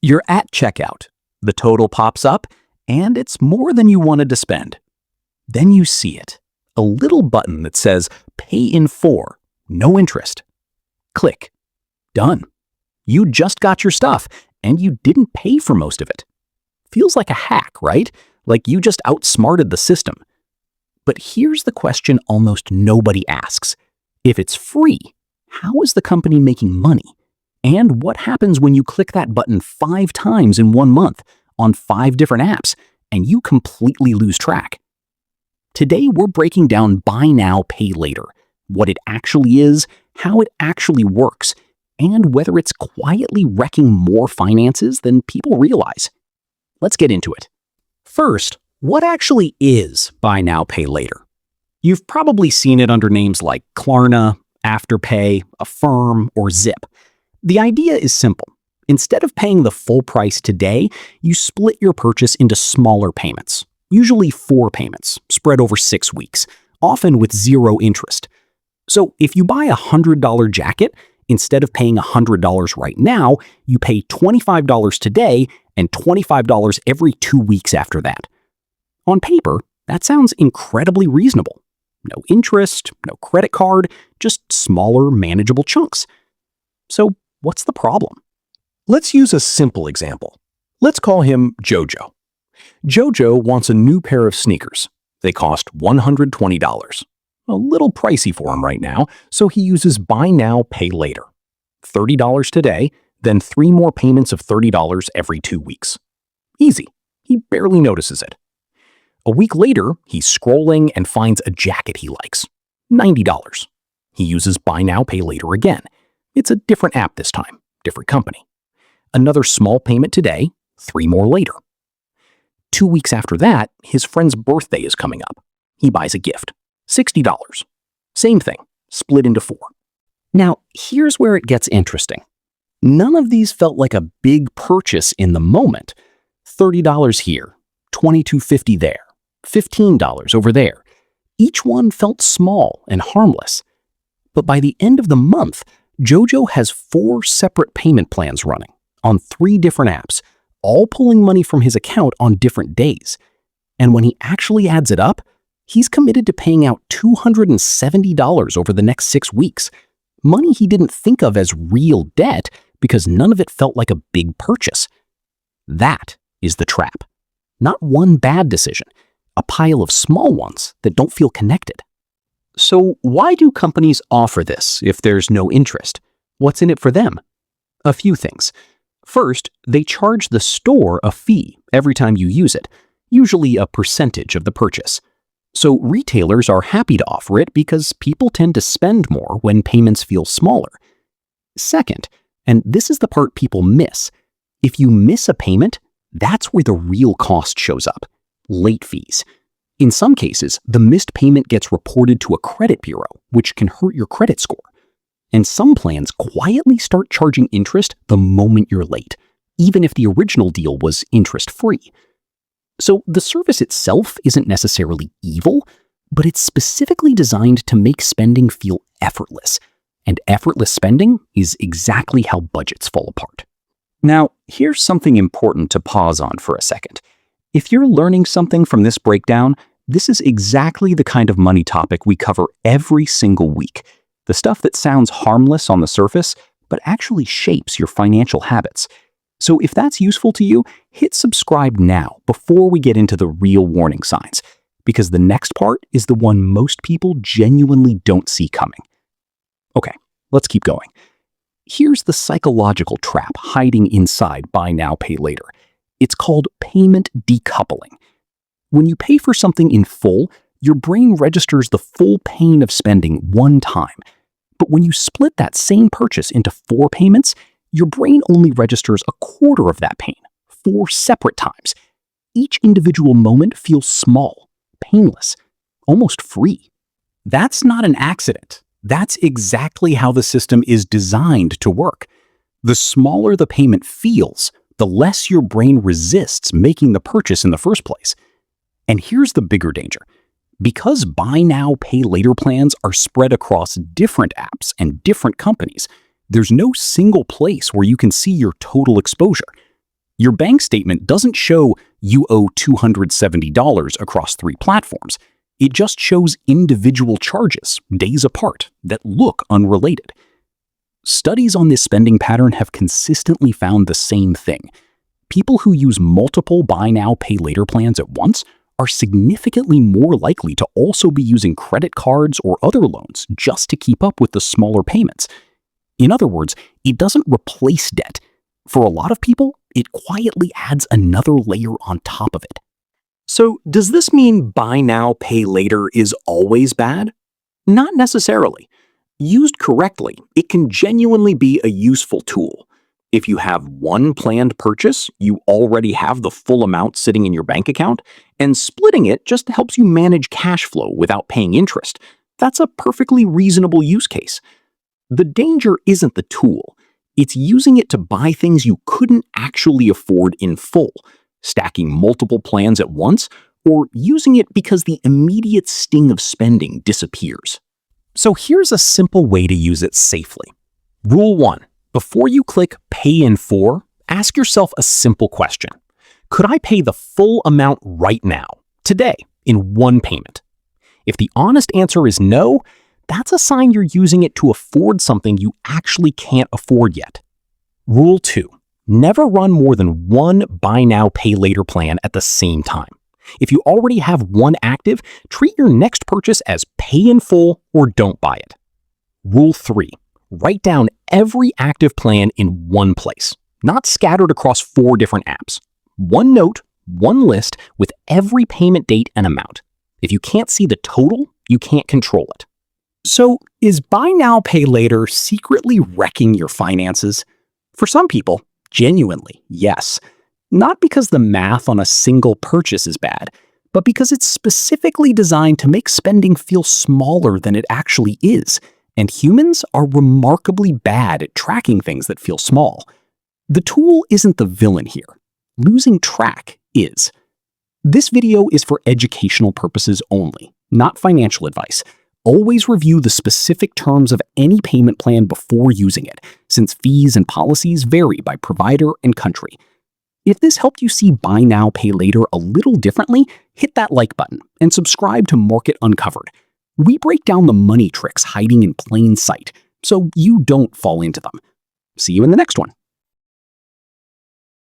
You're at checkout. The total pops up, and it's more than you wanted to spend. Then you see it, a little button that says Pay in 4, no interest. Click. Done. You just got your stuff, and you didn't pay for most of it. Feels like a hack, right? Like you just outsmarted the system. But here's the question almost nobody asks. If it's free, how is the company making money? And what happens when you click that button 5 times in 1 month on 5 different apps and you completely lose track? Today, we're breaking down Buy Now, Pay Later, what it actually is, how it actually works, and whether it's quietly wrecking more finances than people realize. Let's get into it. First, what actually is Buy Now, Pay Later? You've probably seen it under names like Klarna, Afterpay, Affirm, or Zip. The idea is simple. Instead of paying the full price today, you split your purchase into smaller payments, usually 4 payments, spread over 6 weeks, often with 0 interest. So if you buy a $100 jacket, instead of paying $100 right now, you pay $25 today and $25 every 2 weeks after that. On paper, that sounds incredibly reasonable. No interest, no credit card, just smaller, manageable chunks. So what's the problem? Let's use a simple example. Let's call him Jojo. Jojo wants a new pair of sneakers. They cost $120. A little pricey for him right now, so he uses Buy Now, Pay Later. $30 today, then 3 more payments of $30 every 2 weeks. Easy. He barely notices it. A week later, he's scrolling and finds a jacket he likes. $90. He uses Buy Now, Pay Later again. It's a different app this time, different company. Another small payment today, 3 more later. 2 weeks after that, his friend's birthday is coming up. He buys a gift, $60. Same thing, split into 4. Now, here's where it gets interesting. None of these felt like a big purchase in the moment. $30 here, $22.50 there, $15 over there. Each one felt small and harmless. But by the end of the month, Jojo has 4 separate payment plans running on 3 different apps, all pulling money from his account on different days. And when he actually adds it up, he's committed to paying out $270 over the next 6 weeks. Money he didn't think of as real debt because none of it felt like a big purchase. That is the trap. Not one bad decision, a pile of small ones that don't feel connected. So why do companies offer this if there's no interest? What's in it for them? A few things. First, they charge the store a fee every time you use it, usually a percentage of the purchase. So retailers are happy to offer it because people tend to spend more when payments feel smaller. Second, and this is the part people miss, if you miss a payment, that's where the real cost shows up: late fees. In some cases, the missed payment gets reported to a credit bureau, which can hurt your credit score. And some plans quietly start charging interest the moment you're late, even if the original deal was interest-free. So the service itself isn't necessarily evil, but it's specifically designed to make spending feel effortless. And effortless spending is exactly how budgets fall apart. Now, here's something important to pause on for a second. If you're learning something from this breakdown, this is exactly the kind of money topic we cover every single week. The stuff that sounds harmless on the surface, but actually shapes your financial habits. So if that's useful to you, hit subscribe now before we get into the real warning signs, because the next part is the one most people genuinely don't see coming. Okay, let's keep going. Here's the psychological trap hiding inside Buy Now, Pay Later. It's called payment decoupling. When you pay for something in full, your brain registers the full pain of spending one time. But when you split that same purchase into 4 payments, your brain only registers a quarter of that pain, 4 separate times. Each individual moment feels small, painless, almost free. That's not an accident. That's exactly how the system is designed to work. The smaller the payment feels, the less your brain resists making the purchase in the first place. And here's the bigger danger. Because Buy Now, Pay Later plans are spread across different apps and different companies, there's no single place where you can see your total exposure. Your bank statement doesn't show you owe $270 across 3 platforms. It just shows individual charges, days apart, that look unrelated. Studies on this spending pattern have consistently found the same thing. People who use multiple buy now, pay later plans at once are significantly more likely to also be using credit cards or other loans just to keep up with the smaller payments. In other words, it doesn't replace debt. For a lot of people, it quietly adds another layer on top of it. So, does this mean buy now, pay later is always bad? Not necessarily. Used correctly, it can genuinely be a useful tool. If you have one planned purchase, you already have the full amount sitting in your bank account, and splitting it just helps you manage cash flow without paying interest. That's a perfectly reasonable use case. The danger isn't the tool. It's using it to buy things you couldn't actually afford in full, stacking multiple plans at once, or using it because the immediate sting of spending disappears. So here's a simple way to use it safely. Rule 1. Before you click Pay in 4, ask yourself a simple question. Could I pay the full amount right now, today, in one payment? If the honest answer is no, that's a sign you're using it to afford something you actually can't afford yet. Rule 2. Never run more than one buy now, pay later plan at the same time. If you already have one active, treat your next purchase as pay in full or don't buy it. Rule 3. Write down every active plan in one place, not scattered across 4 different apps. One note, one list with every payment date and amount. If you can't see the total, you can't control it. So, is buy now, pay later secretly wrecking your finances? For some people, genuinely, yes. Not because the math on a single purchase is bad, but because it's specifically designed to make spending feel smaller than it actually is. And humans are remarkably bad at tracking things that feel small. The tool isn't the villain here. Losing track is. This video is for educational purposes only, not financial advice. Always review the specific terms of any payment plan before using it, since fees and policies vary by provider and country. If this helped you see buy now, pay later a little differently, hit that like button and subscribe to Market Uncovered. We break down the money tricks hiding in plain sight, so you don't fall into them. See you in the next one.